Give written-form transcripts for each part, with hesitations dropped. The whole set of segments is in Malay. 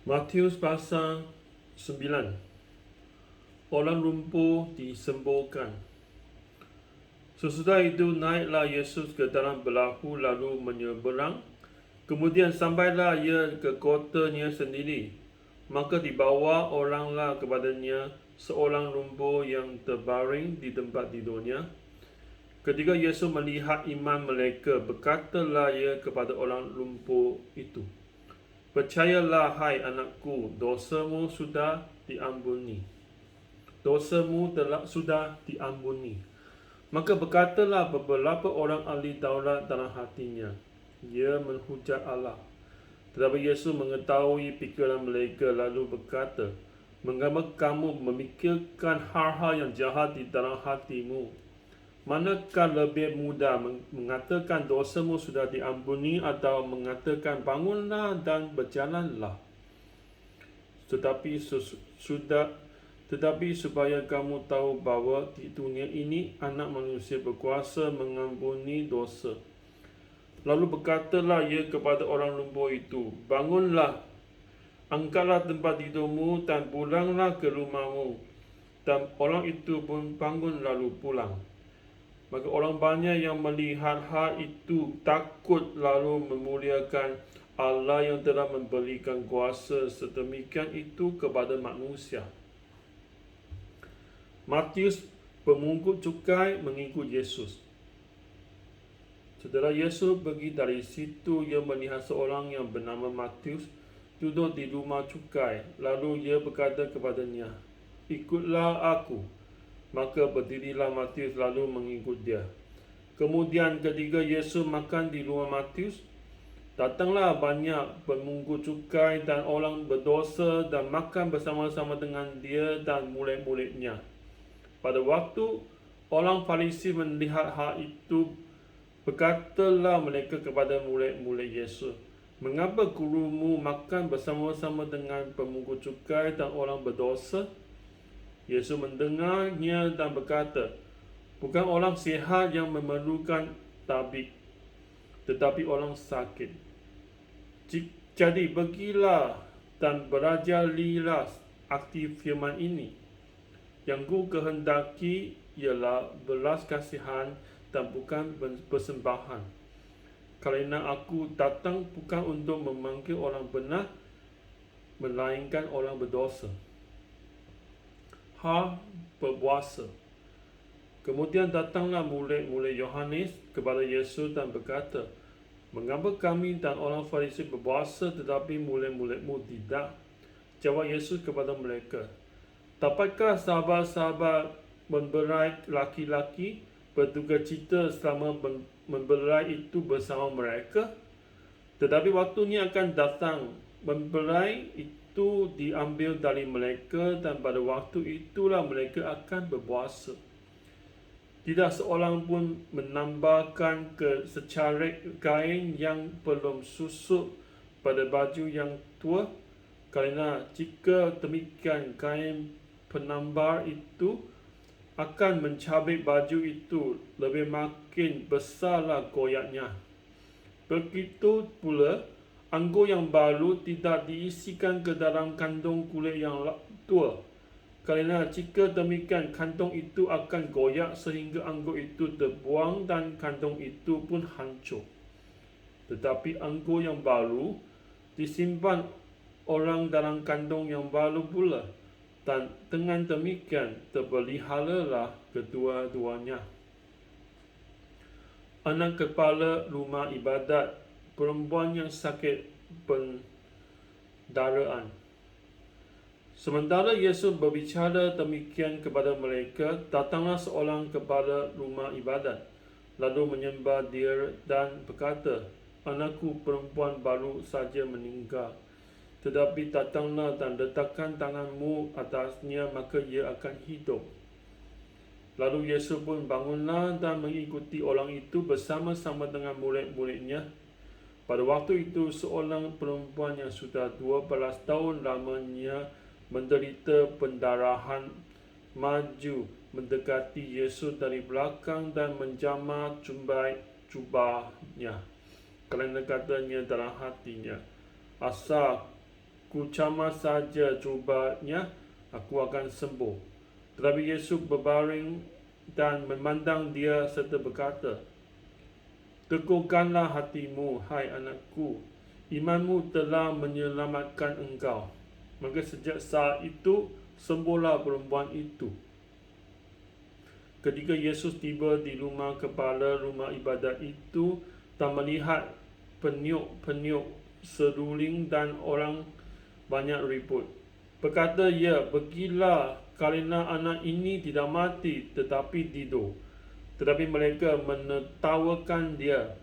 Matius pasal 9. Orang lumpuh disembuhkan. Sesudah itu naiklah Yesus ke dalam perahu lalu menyeberang. Kemudian sampailah ia ke kotanya sendiri. Maka dibawa oranglah kepadanya seorang lumpuh yang terbaring di tempat tidurnya. Ketika Yesus melihat iman mereka, berkatalah ia kepada orang lumpuh itu, "Percayalah, hai anakku, dosamu sudah diampuni." Dosamu sudah diampuni. Maka berkatalah beberapa orang ahli Taurat dalam hatinya, "Ia menghujat Allah." Tetapi Yesus mengetahui pikiran mereka lalu berkata, "Mengapa kamu memikirkan hal-hal yang jahat di dalam hatimu? Manakah lebih mudah mengatakan dosamu sudah diampuni atau mengatakan bangunlah dan berjalanlah? Tetapi supaya kamu tahu bahawa di dunia ini Anak Manusia berkuasa mengampuni dosa." Lalu berkatalah ia kepada orang lumpuh itu, "Bangunlah, angkatlah tempat tidurmu dan pulanglah ke rumahmu." Dan orang itu pun bangun lalu pulang. Maka orang banyak yang melihat hal itu takut lalu memuliakan Allah yang telah memberikan kuasa sedemikian itu kepada manusia. Matius, pemungut cukai, mengikut Yesus. Setelah Yesus pergi dari situ, ia melihat seorang yang bernama Matius duduk di rumah cukai. Lalu ia berkata kepadanya, "Ikutlah aku." Maka berdirilah Matius lalu mengikut dia. Kemudian ketika Yesus makan di rumah Matius, datanglah banyak pemungut cukai dan orang berdosa dan makan bersama-sama dengan dia dan murid-muridnya. Pada waktu orang Farisi melihat hal itu, berkatalah mereka kepada murid-murid Yesus, "Mengapa gurumu makan bersama-sama dengan pemungut cukai dan orang berdosa?" Yesus mendengarnya dan berkata, "Bukan orang sihat yang memerlukan tabib, tetapi orang sakit. Jadi pergilah dan belajarilah arti firman ini. Yang ku kehendaki ialah belas kasihan dan bukan persembahan. Kerana aku datang bukan untuk memanggil orang benar, melainkan orang berdosa." Berpuasa. Kemudian datanglah murid-murid Yohanes kepada Yesus dan berkata, "Mengapa kami dan orang Farisi berpuasa tetapi murid-muridmu tidak?" Jawab Yesus kepada mereka, "Dapatkah sahabat-sahabat memberai laki-laki berdukacita selama memberai itu bersama mereka? Tetapi waktunya akan datang, memberai itu diambil dari mereka, dan pada waktu itulah mereka akan berpuasa. Tidak seorang pun menambahkan secarik kain yang belum susut pada baju yang tua, kerana jika demikian kain penambar itu akan mencabik baju itu, lebih makin besarlah goyaknya. Begitu pula anggur yang baru tidak diisikan ke dalam kantong kulit yang tua, kerana jika demikian kantong itu akan goyak sehingga anggur itu terbuang dan kantong itu pun hancur. Tetapi anggur yang baru disimpan orang dalam kantong yang baru pula, dan dengan demikian terpeliharalah kedua-duanya." Anak kepala rumah ibadat perempuan yang sakit pendaraan. Sementara Yesus berbicara demikian kepada mereka, datanglah seorang kepala rumah ibadat, lalu menyembah dia dan berkata, "Anakku perempuan baru saja meninggal. Tetapi datanglah dan letakkan tanganmu atasnya, maka ia akan hidup." Lalu Yesus pun bangunlah dan mengikuti orang itu bersama-sama dengan murid-muridnya. Pada waktu itu seorang perempuan yang sudah 12 tahun lamanya menderita pendarahan maju mendekati Yesus dari belakang dan menjamah jubahnya, kerana katanya dalam hatinya, "Asal ku camah saja cubanya, aku akan sembuh. Tetapi Yesus berbaring dan memandang dia serta berkata, teguhkanlah hatimu, hai anakku, imanmu telah menyelamatkan engkau. Maka sejak saat itu, sembuhlah perempuan itu. Ketika Yesus tiba di rumah kepala rumah ibadat itu dan melihat peniuk-peniuk seruling dan orang banyak ribut, berkata ia, pergilah, kerana anak ini tidak mati tetapi tidur. Tetapi mereka menertawakan dia.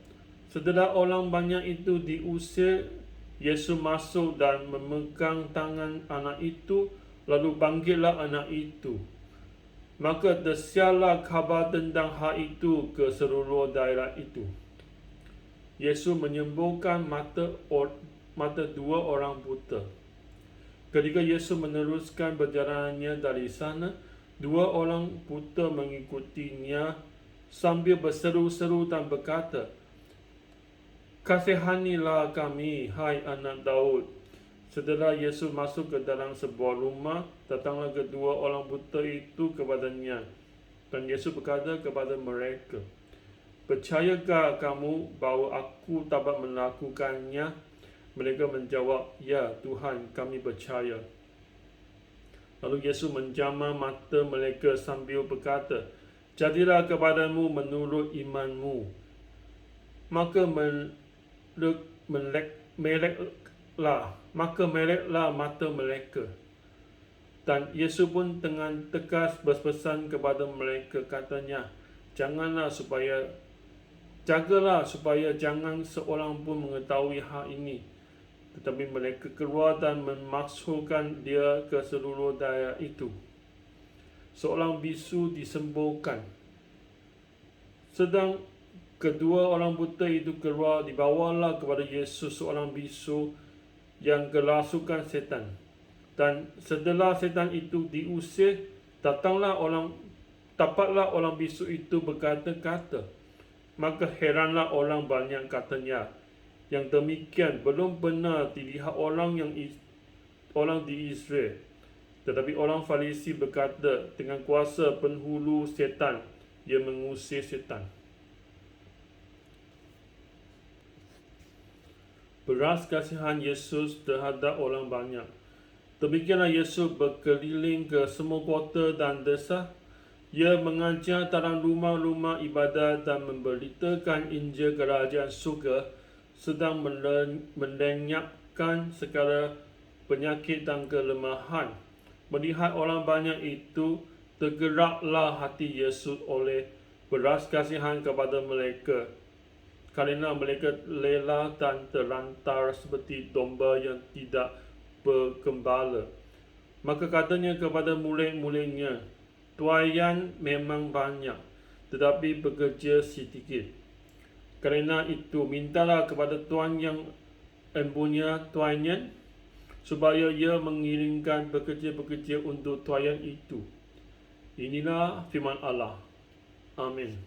Setelah orang banyak itu diusir, Yesus masuk dan memegang tangan anak itu, lalu bangkitlah anak itu. Maka tersiarlah kabar tentang hal itu ke seluruh daerah itu. Yesus menyembuhkan mata dua orang buta. Ketika Yesus meneruskan perjalanannya dari sana, dua orang buta mengikutinya sambil berseru-seru dan berkata, kasihanilah kami, hai anak Daud. Setelah Yesus masuk ke dalam sebuah rumah, datanglah kedua orang buta itu kepadanya. Dan Yesus berkata kepada mereka, percayakah kamu bahawa aku dapat melakukannya? Mereka menjawab, ya Tuhan, kami percaya. Lalu Yesus menjamah mata mereka sambil berkata, jadilah kepadamu menurut imanmu. Maka meleklah mata mereka. Dan Yesus pun dengan tegas berpesan kepada mereka, katanya, jagalah supaya jangan seorang pun mengetahui hal ini. Tetapi mereka keluar dan memasukkan dia ke seluruh daerah itu. Seorang bisu disembuhkan. Sedang kedua orang buta itu keluar, dibawalah kepada Yesus seorang bisu yang kerasukan setan. Dan setelah setan itu diusir, dapatlah orang bisu itu berkata-kata. Maka heranlah orang banyak, katanya, yang demikian belum pernah dilihat orang di Israel. Tetapi orang Farisi berkata, dengan kuasa penghulu setan, ia mengusir setan. Beras kasihan Yesus terhadap orang banyak. Demikianlah Yesus berkeliling ke semua kota dan desa. Ia mengajar dalam rumah-rumah ibadat dan memberitakan Injil kerajaan surga, sedang melenyapkan segala penyakit dan kelemahan. Melihat orang banyak itu, tergeraklah hati Yesus oleh beras kasihan kepada mereka, kerana mereka lelah dan terlantar seperti domba yang tidak bergembala. Maka katanya kepada murid-muridnya, tuaian memang banyak, tetapi pekerja sedikit. Kerana itu, mintalah kepada Tuhan yang empunya tuaian, supaya ia mengirimkan pekerja-pekerja untuk tuaian itu. Inilah firman Allah. Amin.